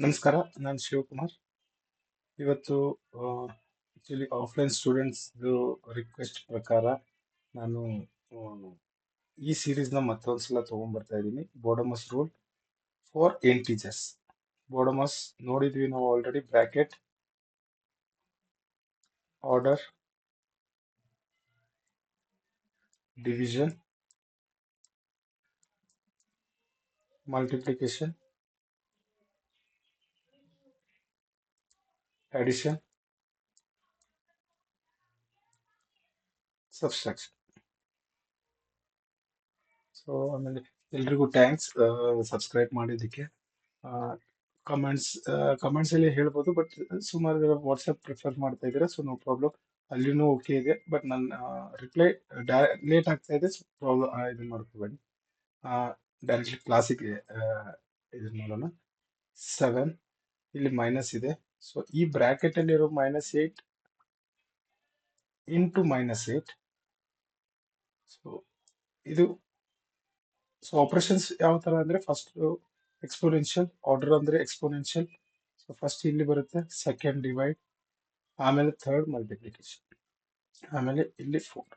ನಮಸ್ಕಾರ, ನಾನು ಶಿವಕುಮಾರ್. ಇವತ್ತು ಆಕ್ಚುಲಿ ಆಫ್ಲೈನ್ ಸ್ಟೂಡೆಂಟ್ಸ್ ರಿಕ್ವೆಸ್ಟ್ ಪ್ರಕಾರ ನಾನು ಆ, ಈ ಸೀರೀಸ್ನ ಮತ್ತೊಂದ್ಸಲ ತಗೊಂಡ್ಬರ್ತಾ ಇದ್ದೀನಿ. ಬೋಡಮಸ್ ರೂಲ್ ಫಾರ್ ಇಂಟೀಜರ್ಸ್. ಬೋಡಮಸ್ ನೋಡಿದ್ವಿ ನಾವು already. Bracket, order, division, multiplication, addition, subtraction. So ಆಮೇಲೆ ಎಲ್ರಿಗೂ ಥ್ಯಾಂಕ್ಸ್ ಸಬ್ಸ್ಕ್ರೈಬ್ ಮಾಡಿದ್ದಕ್ಕೆ. ಕಮೆಂಟ್ಸ್ ಕಮೆಂಟ್ಸ್ ಅಲ್ಲಿ ಹೇಳ್ಬೋದು, ಬಟ್ ಸುಮಾರು ಜನ ವಾಟ್ಸಪ್ ಪ್ರಿಫರ್ ಮಾಡ್ತಾ ಇದ್ದೀರಾ, ಸೊ ನೋ ಪ್ರಾಬ್ಲಮ್. ಅಲ್ಲಿನೂ ಓಕೆ ಇದೆ, ಬಟ್ ನನ್ನ ರಿಪ್ಲೈ ಲೇಟ್ ಆಗ್ತಾ ಇದೆ, ಸೊ ಪ್ರಾಬ್ಲಮ್ ಇದನ್ನ ಮಾಡ್ಕೋಬೇಡಿ. ಡೈರೆಕ್ಟ್ಲಿ ಕ್ಲಾಸಿಗೆ ಇದನ್ನ ಮಾಡೋಣ. 7 ಇಲ್ಲಿ ಮೈನಸ್ ಇದೆ, ಸೊ ಈ ಬ್ರಾಕೆಟ್ ಅಲ್ಲಿರೋ -8 ಇಂಟು -8. ಸೊ ಇದು ಸೊ ಆಪರೇಷನ್ಸ್ ಯಾವ ತರ ಅಂದ್ರೆ, ಫಸ್ಟ್ ಎಕ್ಸ್ಪೋನೆನ್ಷಿಯಲ್, ಆರ್ಡರ್ ಅಂದ್ರೆ ಎಕ್ಸ್ಪೋನೆನ್ಷಿಯಲ್. ಸೊ ಫಸ್ಟ್ ಇಲ್ಲಿ ಬರುತ್ತೆ, ಸೆಕೆಂಡ್ ಡಿವೈಡ್, ಆಮೇಲೆ ಥರ್ಡ್ ಮಲ್ಟಿಪ್ಲಿಕೇಶನ್, ಆಮೇಲೆ ಇಲ್ಲಿ 4.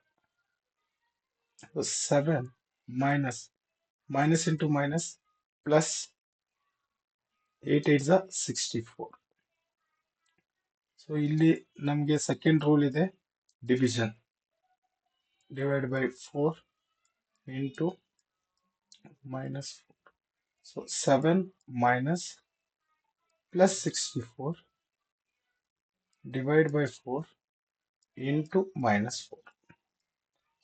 7 minus minus into minus plus 8 8 64. So ಇಲ್ಲಿ ನಮಗೆ ಸೆಕೆಂಡ್ ರೂಲ್ ಇದೆ, division. Divide by 4 into -4. So 7 minus plus 64 divide by 4 into -4.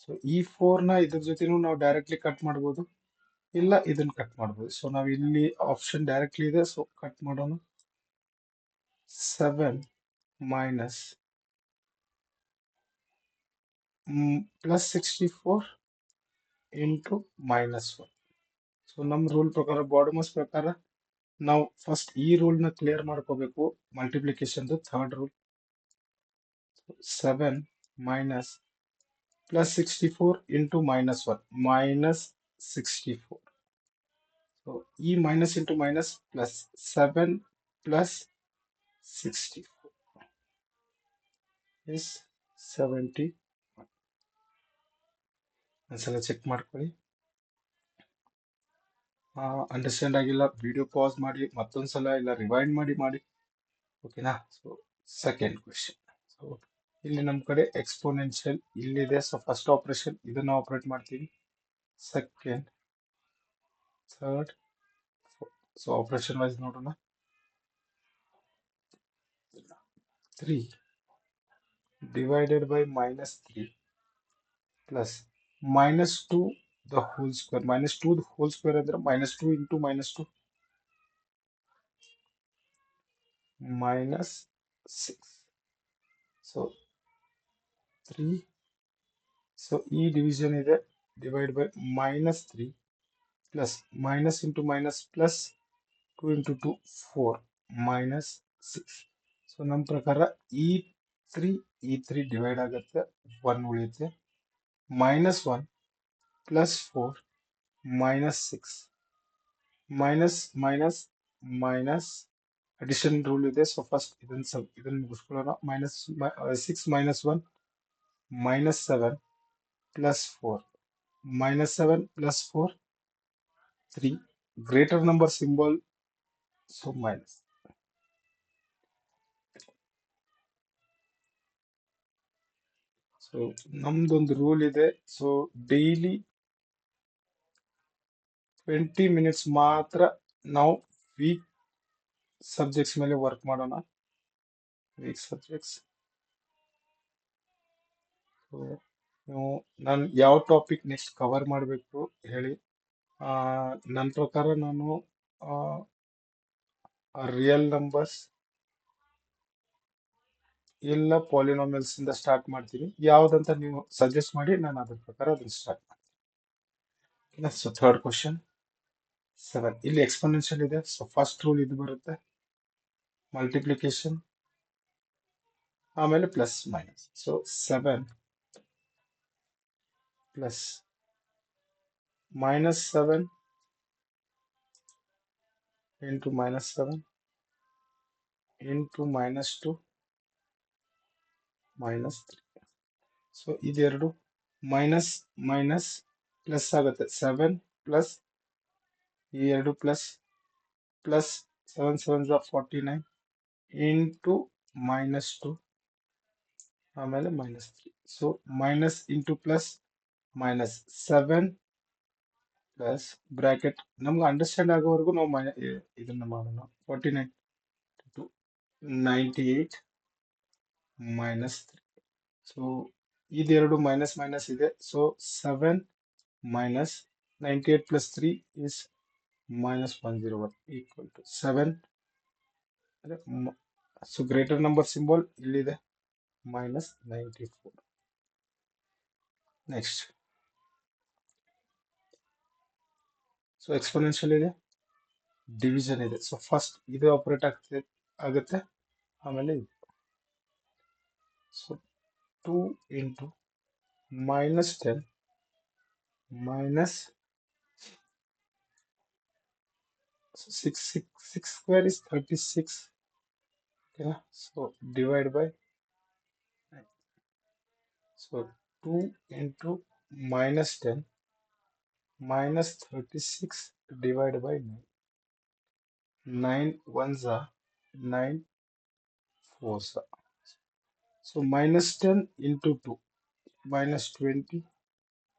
So ಈ 4 ನ ಇದ್ರ ಜೊತೆನೂ ನಾವು ಡೈರೆಕ್ಟ್ಲಿ ಕಟ್ ಮಾಡ್ಬೋದು, ಇಲ್ಲ ಇದನ್ನ ಕಟ್ ಮಾಡ್ಬೋದು. ಸೊ ನಾವು ಇಲ್ಲಿ ಆಪ್ಷನ್ ಡೈರೆಕ್ಟ್ಲಿ ಇದೆ, ಸೊ ಕಟ್ ಮಾಡೋಣ. 7 ಮೈನಸ್ ಪ್ಲಸ್ 64 ಇಂಟು -1. ಸೊ ನಮ್ಮ ರೂಲ್ ಪ್ರಕಾರ, ಬಾಡಮಸ್ ಪ್ರಕಾರ, ನಾವು ಫಸ್ಟ್ ಈ ರೂಲ್ ನ ಕ್ಲಿಯರ್ ಮಾಡ್ಕೋಬೇಕು. Multiplication third rule. 7 minus plus 64 into -1 -64. So ಈ minus into minus plus 7 plus 64 is 71. ಒಂದ್ಸಲ ಚೆಕ್ ಮಾಡ್ಕೊಳ್ಳಿ. ಅಂಡರ್ಸ್ಟ್ಯಾಂಡ್ ಆಗಿಲ್ಲ, ವಿಡಿಯೋ ಪಾಸ್ ಮಾಡಿ ಮತ್ತೊಂದ್ಸಲ, ಇಲ್ಲ ರಿವೈಂಡ್ ಮಾಡಿ ಓಕೆನಾ. So second question. ಸೊ ಇಲ್ಲಿ ನಮ್ಮ ಕಡೆ ಎಕ್ಸ್ಪೋನೆನ್ಷಿಯಲ್ ಇಲ್ಲಿದೆ, ಸೊ ಫಸ್ಟ್ ಆಪರೇಷನ್ ಇದನ್ನ ಆಪರೇಟ್ ಮಾಡ್ತೀವಿ. Second, third, so operation wise ನೋಡೋಣ. 3 divided by -3 plus -2 the whole square. -2 the whole square ಅಂದ್ರೆ -2 into -2 -6. ಸೊ 3. ಸೊ ಈ ಡಿವಿಷನ್ ಇದೆ, divide by -3 plus minus into minus plus 2 into 2 4 -6. So ನಮ್ಮ ಪ್ರಕಾರ ಈ 3 divide ಆಗುತ್ತೆ, 1 ಉಳಿಯುತ್ತೆ. -1 plus 4 -6 minus minus minus addition rule ಇದೆ. ಸೊ ಫಸ್ಟ್ ಇದನ್ನ ಮುಗಿಸ್ಕೊಳ್ಳೋಣ. -6 -1 -7 plus 4 -7 plus 4 3 greater number symbol, so minus. So ನಮ್ದೊಂದು ರೂಲ್ ಇದೆ, ಸೊ ಡೈಲಿ 20 ಮಿನಿಟ್ಸ್ ಮಾತ್ರ ನಾವು ವೀಕ್ ಸಬ್ಜೆಕ್ಟ್ಸ್ ಮೇಲೆ ವರ್ಕ್ ಮಾಡೋಣ. Weak subjects. ಸೊ ನಾನು ಯಾವ ಟಾಪಿಕ್ ನೆಕ್ಸ್ಟ್ ಕವರ್ ಮಾಡಬೇಕು ಹೇಳಿ. ನನ್ನ ಪ್ರಕಾರ ನಾನು ರಿಯಲ್ ನಂಬರ್ಸ್ ಇಲ್ಲ ಪಾಲಿನಾಮಿಯಲ್ಸ್ ಇಂದ ಸ್ಟಾರ್ಟ್ ಮಾಡ್ತೀನಿ. ಯಾವ್ದಂತ ನೀವು ಸಜೆಸ್ಟ್ ಮಾಡಿ, ನಾನು ಅದ್ರ ಪ್ರಕಾರ ಅದನ್ನ ಸ್ಟಾರ್ಟ್ ಮಾಡ್ತೀನಿ. So third question. 7 ಇಲ್ಲಿ ಎಕ್ಸ್ಪೋನೆನ್ಷಿಯಲ್ ಇದೆ, ಸೊ ಫಸ್ಟ್ ರೂಲ್ ಇದು ಬರುತ್ತೆ, ಮಲ್ಟಿಪ್ಲಿಕೇಶನ್ ಆಮೇಲೆ plus minus. So 7 plus -7 into -7 into -2 -3. So ಇದೆರಡು ಮೈನಸ್ ಮೈನಸ್ ಪ್ಲಸ್ ಆಗುತ್ತೆ. 7 ಪ್ಲಸ್ ಈ ಎರಡು ಪ್ಲಸ್ 7 7 49 ಇಂಟು -2 ಆಮೇಲೆ -3. So minus into plus -7 plus bracket ನಮ್ಗೆ ಅಂಡರ್ಸ್ಟ್ಯಾಂಡ್ ಆಗೋವರೆಗೂ ನಾವು ಇದನ್ನ ಮಾಡೋಣ. 49 ಟು 98 -3. ಸೊ ಇದೆರಡು ಮೈನಸ್ ಮೈನಸ್ ಇದೆ. So 7 minus 98 plus 3 is -101 equal to 7. So greater number symbol ಇಲ್ಲಿದೆ -94. Next. So exponential ಇದೆ, division ಇದೆ. So first ಇದು ಆಪರೇಟ್ ಆಗುತ್ತೆ, ಆಮೇಲೆ ಇದು. So 2 into -10 minus 6 square is 36. Okay, so divide by 9. So 2 into -10 minus 36 divided by 9. 9 ones are 9 fours are. So -10 into 2 -20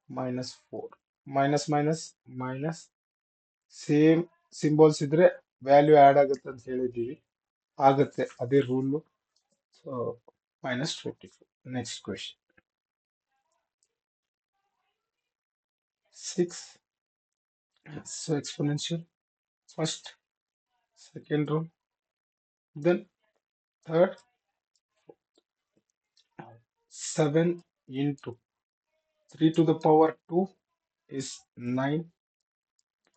-4 minus minus minus same symbols ಇದ್ರೆ value add ಆಗುತ್ತೆ ಅಂತ ಹೇಳಿದ್ದೀವಿ, ಆಗುತ್ತೆ, ಅದೇ rule. So -24. Next question 6. So exponential first, second rule, then third. 7 into 3 to the power 2 is 9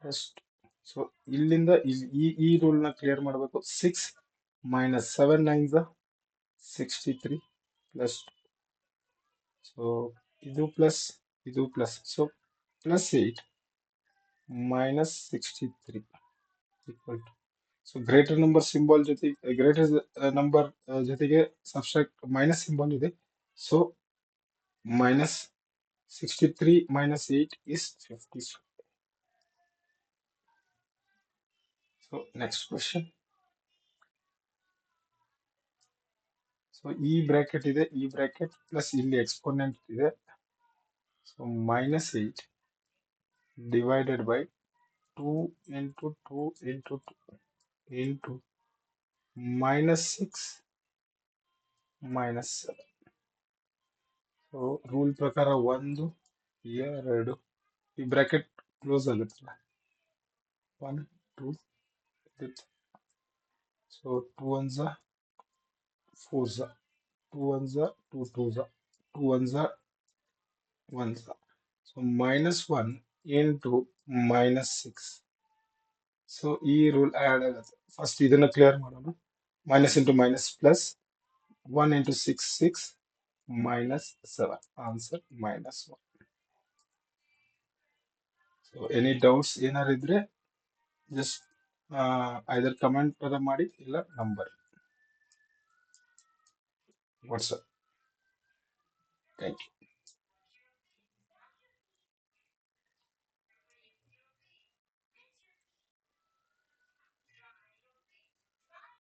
plus 2. So ಇಲ್ಲಿಂದ ಈ rule ನ clear ಮಾಡಬೇಕು. 6 minus 7 9s 63 plus 2. ಸೊ ಇದು ಪ್ಲಸ್ ಇದು plus. So +8 minus 63 equal to. So greater number symbol ಜೊತೆಗೆ greater number ಜೊತೆಗೆ subtract minus symbol ಇದೆ. So -63 minus 8 is 50. So next question. So ಈ ಬ್ರಾಕೆಟ್ ಇದೆ, ಈ ಬ್ರಾಕೆಟ್ ಪ್ಲಸ್ ಇಲ್ಲಿ ಎಕ್ಸ್ಪೋನೆಂಟ್ ಇದೆ. So -8 divided by 2 into 2 into 2 into -6 -7. So rule ಪ್ರಕಾರ 1 2 ಈ ಬ್ರಾಕೆಟ್ ಕ್ಲೋಸ್ ಆಗುತ್ತಲ್ಲ, 1 2 ಇರುತ್ತೆ. So 2 ones 4s 2 ones 2 2s 2 ones 1s. So -1 into -6. So ಈ ರೂಲ್ ಆಡ್ ಆಗುತ್ತೆ. ಫಸ್ಟ್ ಇದನ್ನ ಕ್ಲಿಯರ್ ಮಾಡೋಣ. -* +1 into 6 6 -7. Answer -1. So any doubts ಏನಾರು ಇದ್ರೆ ಜಸ್ಟ್ ಐದರ್ ಕಮೆಂಟ್ ಮಾಡಿ ಇಲ್ಲ ನಂಬರ್ ವಾಟ್ಸಪ್. Thank you.